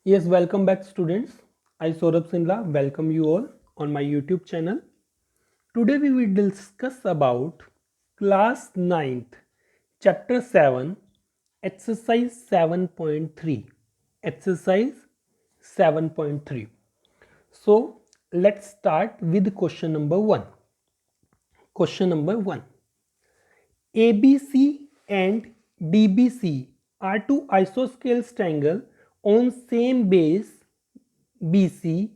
Yes, welcome back students. I Saurabh Simla welcome you all on my YouTube channel. Today we will discuss about class 9th chapter 7 exercise 7.3 exercise 7.3. So let's start with question number 1. Question number 1. ABC and DBC are two isosceles triangles on same base BC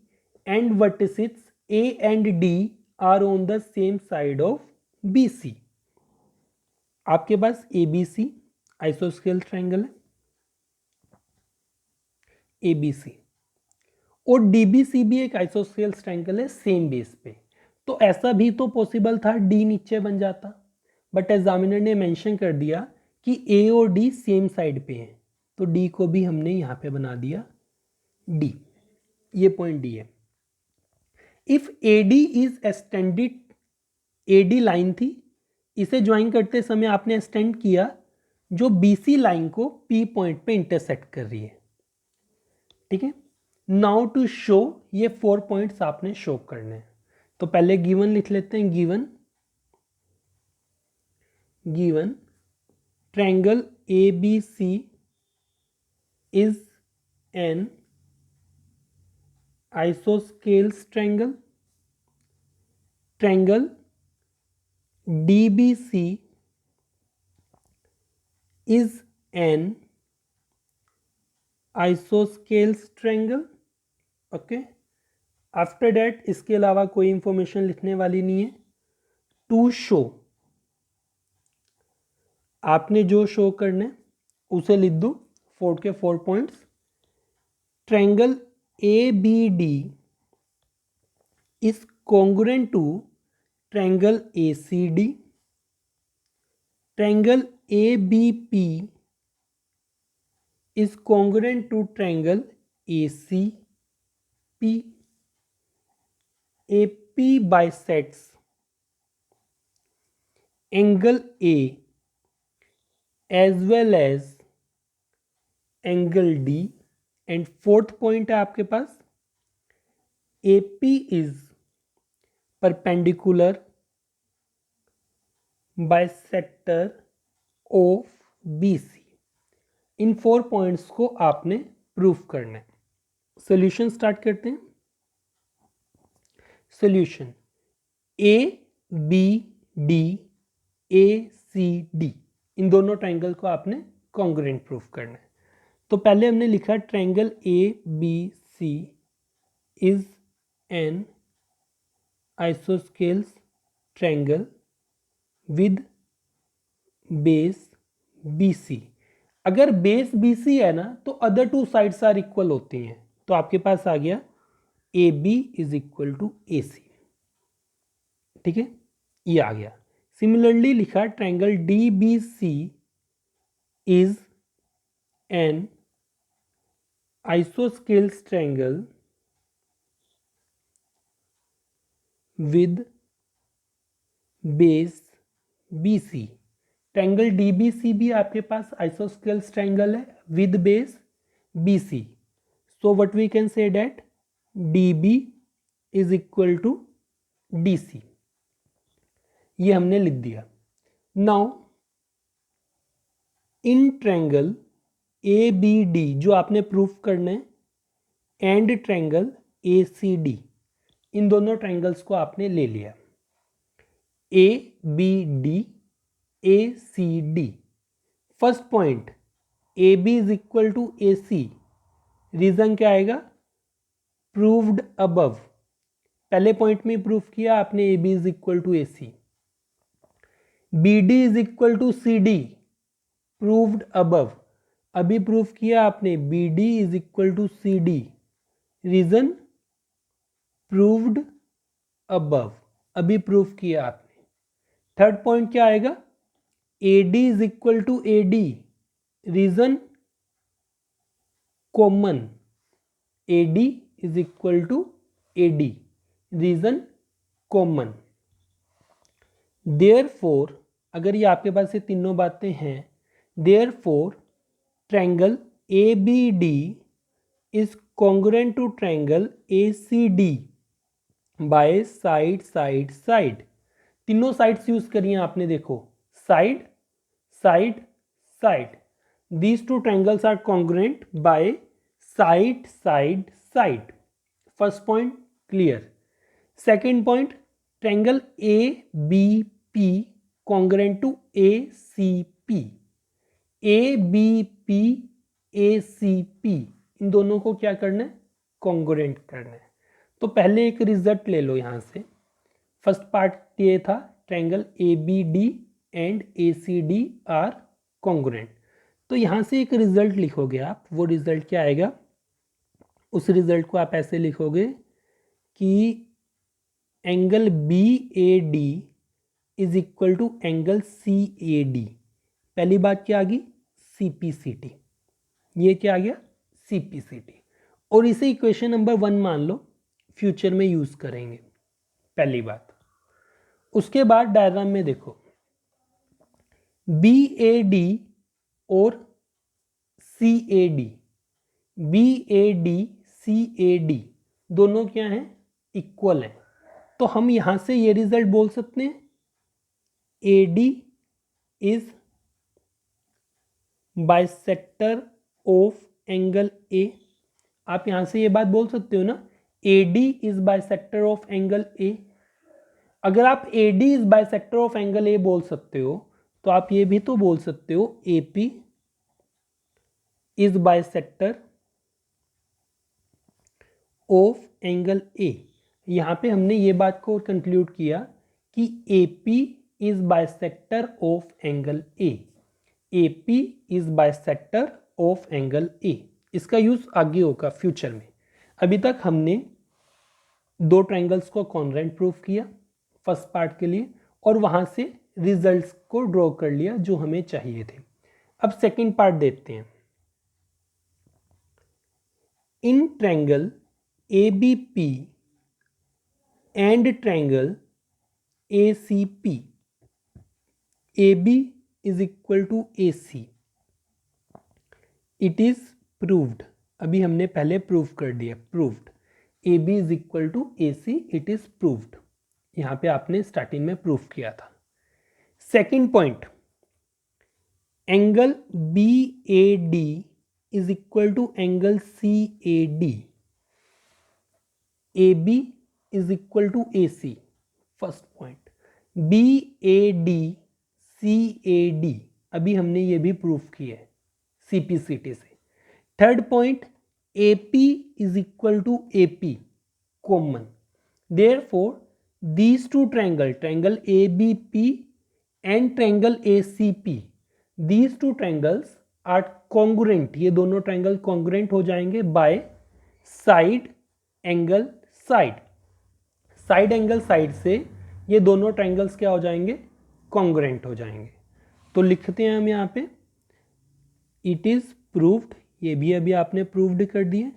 and vertices A and D are on the same side of BC. आपके पास ABC आइसोस्केल triangle है ABC और DBC भी एक आइसोस्केल triangle है same base पे। तो ऐसा भी तो पॉसिबल था D नीचे बन जाता, बट एग्जामिनर ने मेंशन कर दिया कि A और D सेम साइड पे हैं, तो D को भी हमने यहाँ पे बना दिया D। ये पॉइंट D है। If AD is extended, AD line थी, इसे ज्वाइन करते समय आपने एक्सटेंड किया जो BC लाइन को P पॉइंट पे इंटरसेक्ट कर रही है। ठीक है, नाउ टू शो ये 4 पॉइंट्स आपने शो करने हैं। तो पहले गिवन लिख लेते हैं। Given triangle ABC is an isosceles triangle, triangle DBC is an isosceles triangle. Okay, after that इसके अलावा कोई इंफॉर्मेशन लिखने वाली नहीं है। टू शो, आपने जो शो करना है उसे लिख दो 4 के 4 points. Triangle ABD is congruent to triangle ACD, triangle ABP is congruent to triangle ACP. AP bisects angle A as well as angle D. And fourth point है आपके पास AP is perpendicular bisector of BC. In 4 points को आपने proof करना है। Solution start करते हैं। Solution ABD ACD, इन दोनों triangle को आपने कॉन्ग्रुएंट प्रूफ करना है। तो पहले हमने लिखा triangle ABC is an isosceles triangle with base BC। अगर बेस BC है ना तो other two sides are equal होती हैं, तो आपके पास आ गया AB is equal to AC। ठीक है, ये आ गया। सिमिलरली लिखा triangle DBC is an isosceles triangle with base BC। Triangle DBC भी आपके पास आइसोस्केल्स ट्रायंगल है with base BC। So what we can say that DB is equal to DC। ये हमने लिख दिया। नाउ इन ट्रायंगल ABD जो आपने प्रूफ करना है एंड ट्रायंगल ACD, इन दोनों ट्रायंगल्स को आपने ले लिया। ABD ACD, first point AB is equal to AC, reason क्या आएगा? Proved above. पहले पॉइंट में प्रूफ किया आपने AB is equal to AC। BD is equal to CD, proved above. अभी प्रूफ किया आपने BD is equal to CD, reason proved above, अभी प्रूफ किया आपने। थर्ड पॉइंट क्या आएगा? AD is equal to AD, reason common, AD is equal to AD, reason common. Therefore, अगर ये आपके पास ये तीनों बातें हैं, therefore triangle ABD is congruent to triangle ACD by side side side. तीनों साइड्स यूज करिए आपने, देखो side side side. These two triangles are congruent by side side side. First point clear. Second point, triangle ABP congruent to ACP। ABP ACP इन दोनों को क्या करना है, कॉन्ग्रुएंट करना है। तो पहले एक रिजल्ट ले लो यहाँ से। फर्स्ट पार्ट ये था triangle ABD and ACD are congruent. तो यहाँ से एक रिजल्ट लिखोगे आप, वो रिजल्ट क्या आएगा, उस रिजल्ट को आप ऐसे लिखोगे कि angle BAD is equal to angle CAD। पहली बात क्या आ गई, CPCT। ये क्या आ गया, CPCT। और इसे इक्वेशन नंबर 1 मान लो, फ्यूचर में यूज करेंगे, पहली बात। उसके बाद डायग्राम में देखो, BAD और CAD, BAD CAD दोनों क्या हैं, इक्वल हैं। तो हम यहां से ये रिजल्ट बोल सकते हैं, AD is bisector of angle A। आप यहां से ये बात बोल सकते हो ना, AD is bisector of angle A। अगर आप AD is bisector of angle A बोल सकते हो, तो आप ये भी तो बोल सकते हो AP is bisector of angle A। यहां पे हमने ये बात को कंक्लूड किया कि AP is bisector of angle A। AP is bisector of angle A। इसका यूज आगे होगा फ्यूचर में। अभी तक हमने दो ट्रायंगल्स को कॉन्ग्रुएंट प्रूफ किया फर्स्ट पार्ट के लिए, और वहां से रिजल्ट्स को ड्रॉ कर लिया जो हमें चाहिए थे। अब सेकंड पार्ट देखते हैं। In triangle ABP and triangle ACP, AB is equal to AC, it is proved. अभी हमने पहले प्रूव कर दिया, proved. AB is equal to AC, it is proved. यहां पे आपने स्टार्टिंग में प्रूफ किया था। Second point, angle BAD is equal to angle CAD, AB is equal to AC। First point, BAD CAD, अभी हमने ये भी प्रूफ किया है CPCT से। Third point, AP is equal to AP common, therefore these two triangle ABP and triangle ACP, these two triangles are congruent। ये दोनों triangle congruent हो जाएंगे by side angle side. Side angle side से ये दोनों triangles क्या हो जाएंगे, कॉन्ग्रुएंट हो जाएंगे। तो लिखते हैं हम यहाँ पे, इट इज प्रूव्ड, ये भी अभी आपने प्रूव्ड कर दिए।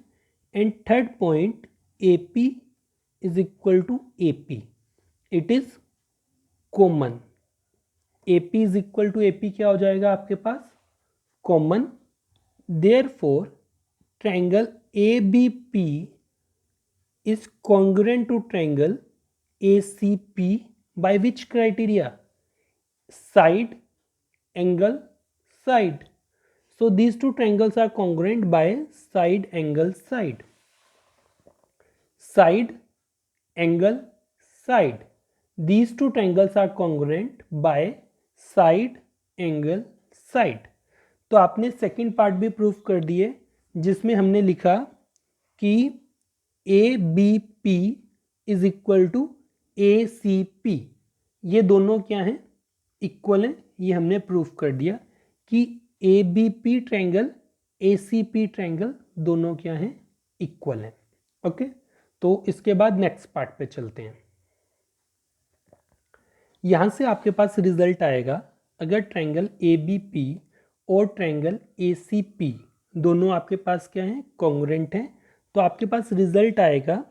And third point, AP is equal to AP, it is common. AP is equal to AP क्या हो जाएगा आपके पास, common. Therefore triangle ABP is congruent to triangle ACP by which criteria, side angle side. So these two triangles are congruent by side angle side. Side angle side. These two triangles are congruent by side angle side. तो आपने second part भी proof कर दिए, जिसमें हमने लिखा कि ABP is equal to ACP, ये दोनों क्या हैं, इक्वल हैं। ये हमने प्रूफ कर दिया कि ABP ट्रायंगल ACP ट्रायंगल दोनों क्या हैं, इक्वल हैं। ओके, तो इसके बाद नेक्स्ट पार्ट पे चलते हैं। यहां से आपके पास रिजल्ट आएगा, अगर ट्रायंगल ABP और ट्रायंगल ACP दोनों आपके पास क्या हैं, कॉन्ग्रुएंट हैं, तो आपके पास रिजल्ट आएगा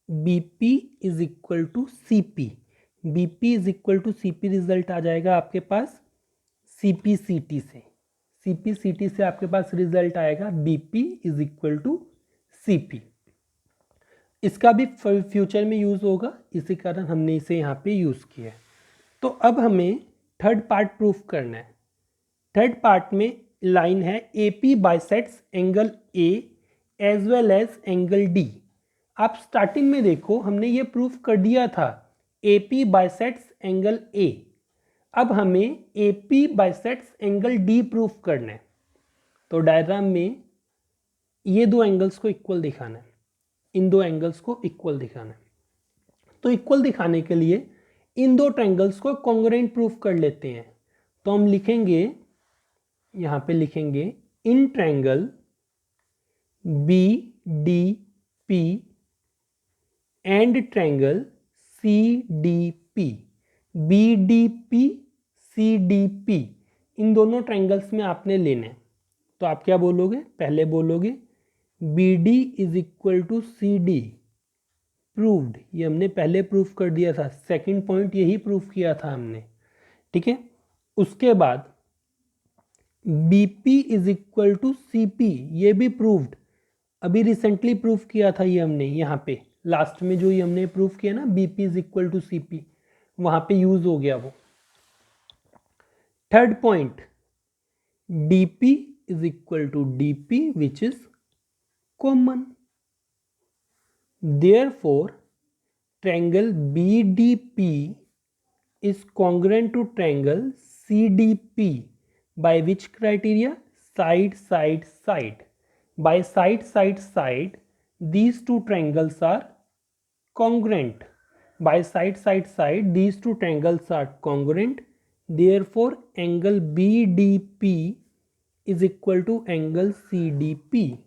BP is equal to CP। BP is equal to CP result आ जाएगा आपके पास CPCT से। CPCT से आपके पास रिजल्ट आएगा BP is equal to CP। इसका भी फ्यूचर में यूज़ होगा, इसी कारण हमने इसे यहाँ पे यूज़ किया है। तो अब हमें थर्ड पार्ट प्रूफ करना है। थर्ड पार्ट में लाइन है AP bisects angle A as well as angle D। आप स्टार्टिंग में देखो हमने ये प्रूफ कर दिया था AP बाइसेक्ट्स एंगल A। अब हमें AP bisects angle D proof करना है। तो डायग्राम में ये दो एंगल्स को इक्वल दिखाना है, इन दो एंगल्स को इक्वल दिखाना है। तो इक्वल दिखाने के लिए इन दो ट्रायंगल्स को कॉन्ग्रुएंट प्रूफ कर लेते हैं। तो हम लिखेंगे, यहाँ पे लिखेंगे in triangle BDP and triangle CDP। BDP CDP इन दोनों ट्रायंगल्स में आपने लेने। तो आप क्या बोलोगे, पहले बोलोगे BD is equal to CD, proved. ये हमने पहले प्रूफ कर दिया था, सेकंड पॉइंट यही प्रूफ किया था हमने, ठीक है। उसके बाद BP is equal to CP, ये भी प्रूव्ड, अभी रिसेंटली प्रूफ किया था ये हमने, यहाँ पे लास्ट में जो ये हमने प्रूफ किया ना BP is equal to CP, वहां पे यूज हो गया वो। Third point DP is equal to DP which is common. Therefore, triangle BDP is congruent to triangle CDP by which criteria? Side, side, side. By side, side, side, these two triangles are congruent. By side, side, side, these two triangles are congruent. Therefore, angle BDP is equal to angle CDP.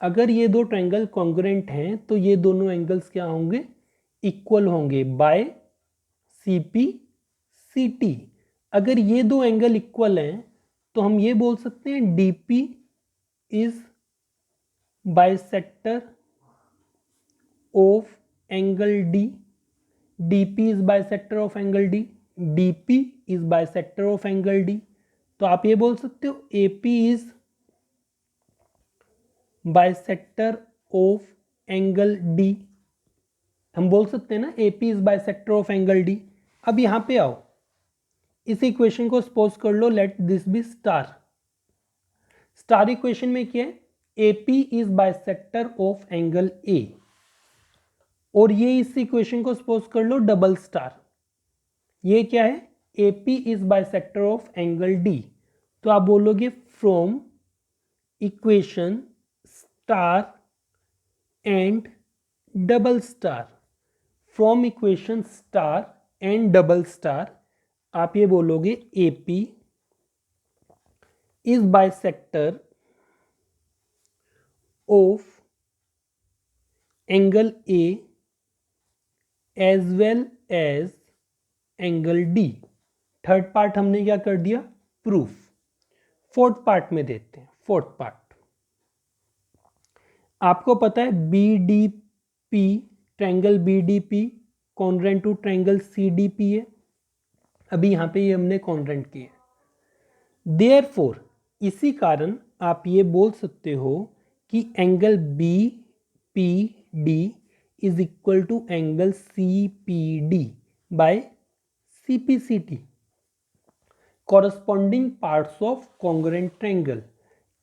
अगर ये दो triangle congruent हैं तो ये दोनों angles क्या होंगे, equal होंगे बाय CP CT। अगर ये दो एंगल इक्वल हैं तो हम ये बोल सकते हैं DP is bisector of angle D। DP is bisector of angle D, DP is bisector of angle D। तो आप ये बोल सकते हो AP is bisector of angle D। हम बोल सकते हैं ना AP is bisector of angle D। अब यहां पे आओ, इस इक्वेशन को सपोज कर लो let this be star. Star equation में क्या है, AP is bisector of angle A, और ये इस इक्वेशन को सपोज कर लो डबल स्टार। ये क्या है, AP is bisector of angle D। तो आप बोलोगे from equation star and double star, from equation star and double star आप ये बोलोगे AP is bisector of angle A as well as angle D। Third part हमने क्या कर दिया, प्रूफ। फोर्थ पार्ट में देते हैं। फोर्थ पार्ट आपको पता है BDP, triangle BDP congruent to triangle CDP है। अभी यहाँ पे ये हमने कॉन्ग्रुएंट किया। देयरफॉर इसी कारण आप ये बोल सकते हो कि angle BPD is equal to angle CPD by CPCT, corresponding parts of congruent triangle.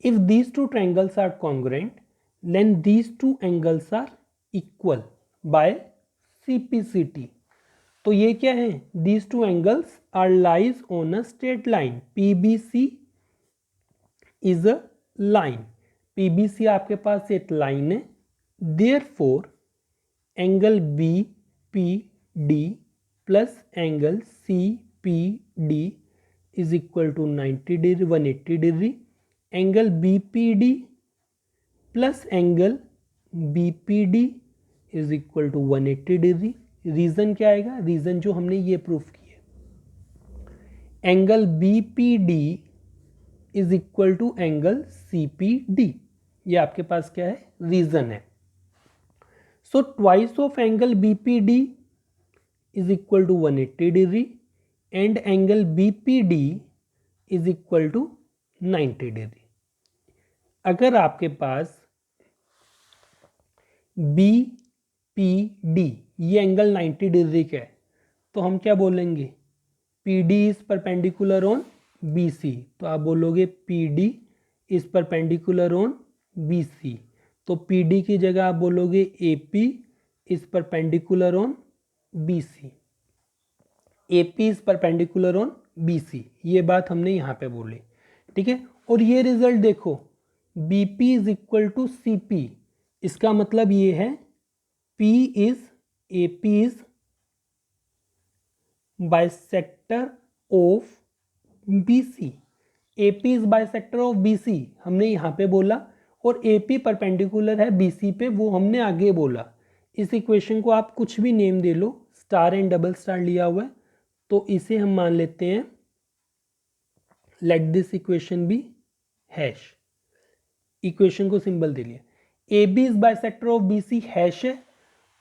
If these two triangles are congruent, then these two angles are equal by CPCT. तो ये क्या है, these two angles are lies on a straight line. PBC is a line. PBC आपके पास एक लाइन है। Therefore, angle BPD plus angle CPD is equal to 90 degree 180 degree. Angle BPD plus angle BPD is equal to 180 degree. Reason क्या आएगा, reason जो हमने ये proof किया, angle BPD is equal to angle CPD, ये आपके पास क्या है, रीजन है। So twice of angle BPD is equal to 180 degree and angle BPD is equal to 90 degree. अगर आपके पास बी पी डी, ये एंगल 90 डिग्री का है, तो हम क्या बोलेंगे, P D is perpendicular on B C, तो आप बोलोगे P D is perpendicular on B C, तो पी डी की जगह आप बोलोगे A P is perpendicular on B C, A P is perpendicular on B C, ये बात हमने यहाँ पे बोली, ठीक है। और ये रिजल्ट देखो, B P is equal to C P, इसका मतलब ये है P is AP is bisector of BC, AP is bisector of BC हमने यहाँ पे बोला, और AP परपेंडिकुलर है BC पे, वो हमने आगे बोला। इस इक्वेशन को आप कुछ भी नेम दे लो, स्टार एंड डबल स्टार लिया हुआ है, तो इसे हम मान लेते हैं, let this equation be hash, equation को सिंबल दे लिया, A B is bisector of B C hash है,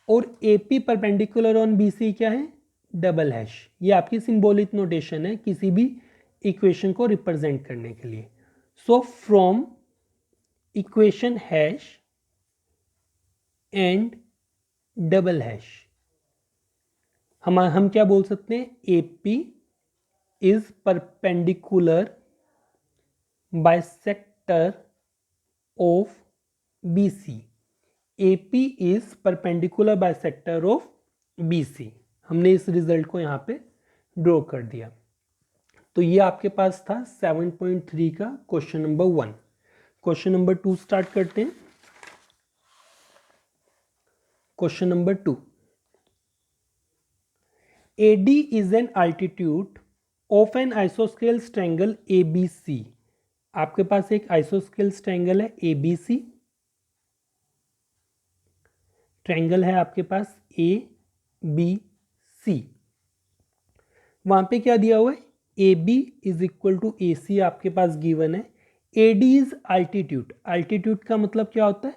और A P perpendicular on B C क्या है, डबल हैश। ये आपकी सिंबॉलिक नोटेशन है किसी भी इक्वेशन को रिप्रेजेंट करने के लिए। So from equation hash and double hash हम क्या बोल सकते हैं, A P is perpendicular bisector of B C, AP is perpendicular bisector of BC, हमने इस रिजल्ट को यहाँ पे ड्रॉ कर दिया। तो ये आपके पास था 7.3 का question number 1। Question number 2 start करते हैं। Question number 2, AD is an altitude of an isosceles triangle ABC, आपके पास एक आइसोस्केल्स ट्रायंगल है ABC, ट्रायंगल है आपके पास ए बी सी, वहां पे क्या दिया हुआ है, A B is equal to A C आपके पास गिवन है, A D is altitude, altitude का मतलब क्या होता है,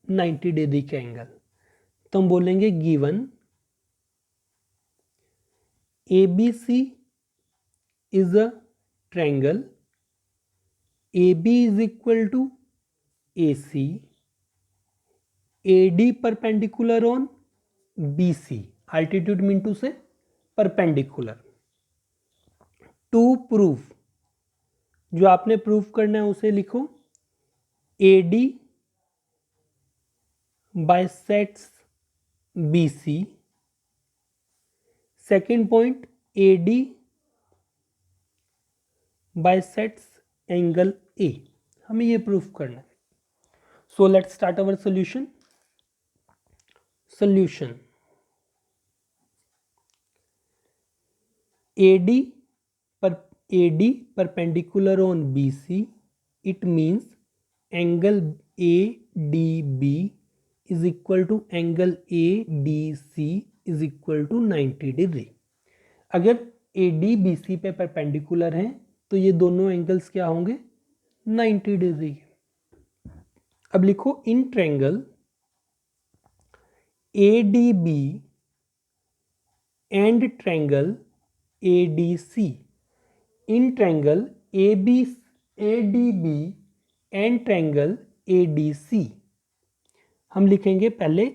90 डिग्री का एंगल, तो हम बोलेंगे given A B C is a triangle, A B is equal to A C, AD perpendicular on BC, altitude mean to say perpendicular. To prove, जो आपने प्रूव करना है उसे लिखो, AD bisects BC, second point AD bisects angle A, हमें ये प्रूफ करना है। So let's start our solution. Solution, AD perpendicular on BC, it means angle ADB is equal to angle ADC is equal to 90 degree. अगर AD BC पे perpendicular है तो ये दोनों एंगल्स क्या होंगे, 90 डिग्री। अब लिखो in triangle ADB and triangle ADC, in triangle ADB and triangle ADC, हम लिखेंगे पहले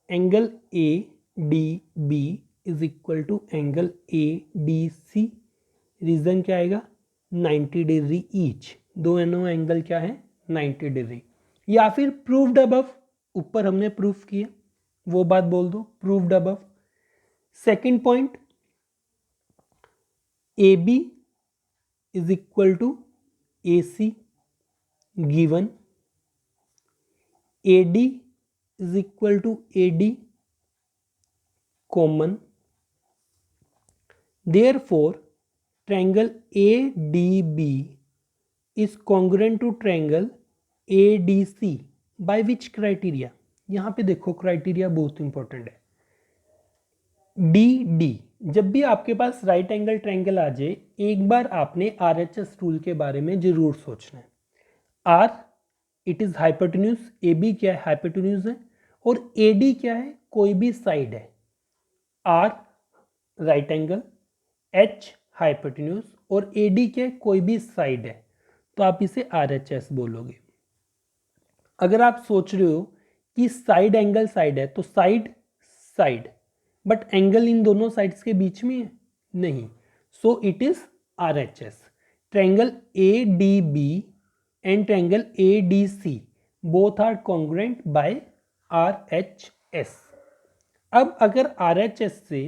angle ADB is equal to angle ADC, reason क्या आएगा, 90 डिग्री ईच, दोनों एंगल क्या है, 90 डिग्री। या फिर प्रूव्ड अबव, ऊपर हमने प्रूफ किया वो बात बोल दो, proved above. Second point, A B is equal to A C given, A D is equal to A D common, therefore triangle A D B is congruent to triangle A D C by which criteria, यहां पे देखो criteria बहुत important है। D D, जब भी आपके पास right angle triangle आ जाए, एक बार आपने RHS रूल के बारे में जरूर सोचना है। R it is hypotenuse, A B क्या है, हाइपोटेन्यूज है, और ए डी क्या है, कोई भी साइड है। R right angle, H hypotenuse, और ए डी क्या है, कोई भी साइड है, तो आप इसे RHS बोलोगे। अगर आप सोच रहे हो कि साइड एंगल साइड है, तो side side, but angle in दोनों साइड्स के बीच में है नहीं, so it is RHS. Triangle ADB and triangle ADC both are congruent by RHS. अब अगर RHS से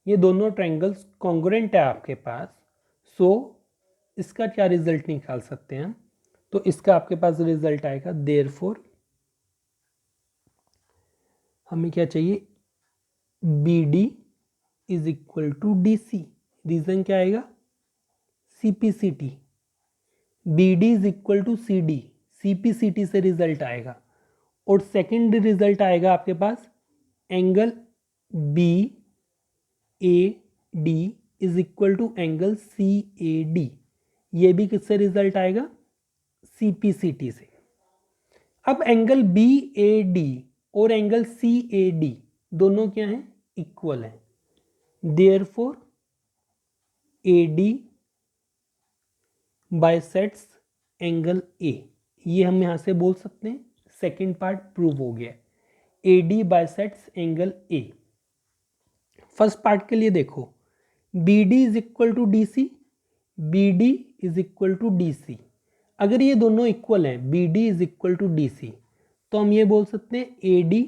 ये दोनों ट्रायंगल्स कॉन्ग्रुएंट है आपके पास, सो इसका क्या रिजल्ट निकाल सकते हैं हम, तो इसका आपके पास रिजल्ट आएगा देयरफॉर हमें क्या चाहिए, BD is equal to DC. Reason क्या आएगा, CPCT. BD is equal to CD, CPCT से रिजल्ट आएगा. और सेकेंड रिजल्ट आएगा आपके पास angle BAD is equal to angle CAD. ये भी किससे रिजल्ट आएगा, CPCT से. अब एंगल BAD और एंगल CAD दोनों क्या हैं, इक्वल हैं. Therefore AD bisects angle A. ये हम यहां से बोल सकते हैं, सेकेंड पार्ट प्रूव हो गया. AD bisects angle A. First part के लिए देखो, BD is equal to DC, BD is equal to DC. अगर ये दोनों इक्वल हैं, BD is equal to DC, तो हम ये बोल सकते हैं AD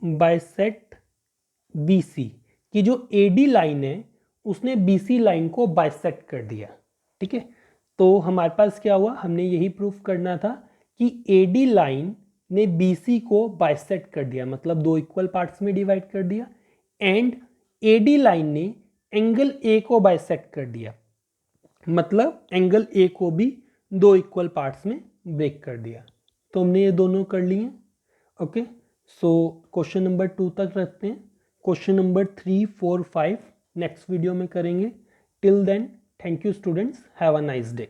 बाइसेक्ट BC, कि जो AD लाइन है उसने BC लाइन को बाइसेक्ट कर दिया. ठीक है, तो हमारे पास क्या हुआ, हमने यही प्रूफ करना था कि AD लाइन ने BC को बाइसेक्ट कर दिया, मतलब दो इक्वल पार्ट्स में डिवाइड कर दिया, एंड AD लाइन ने एंगल A को बाइसेक्ट कर दिया, मतलब एंगल A को भी दो इक्वल पार्ट्स में ब्रेक कर दिया. तो हमने ये दोनों कर लिए. ओके, सो क्वेश्चन नंबर 2 तक रखते हैं. क्वेश्चन नंबर 3, 4, 5 नेक्स्ट वीडियो में करेंगे. Till then, thank you students, have a nice day.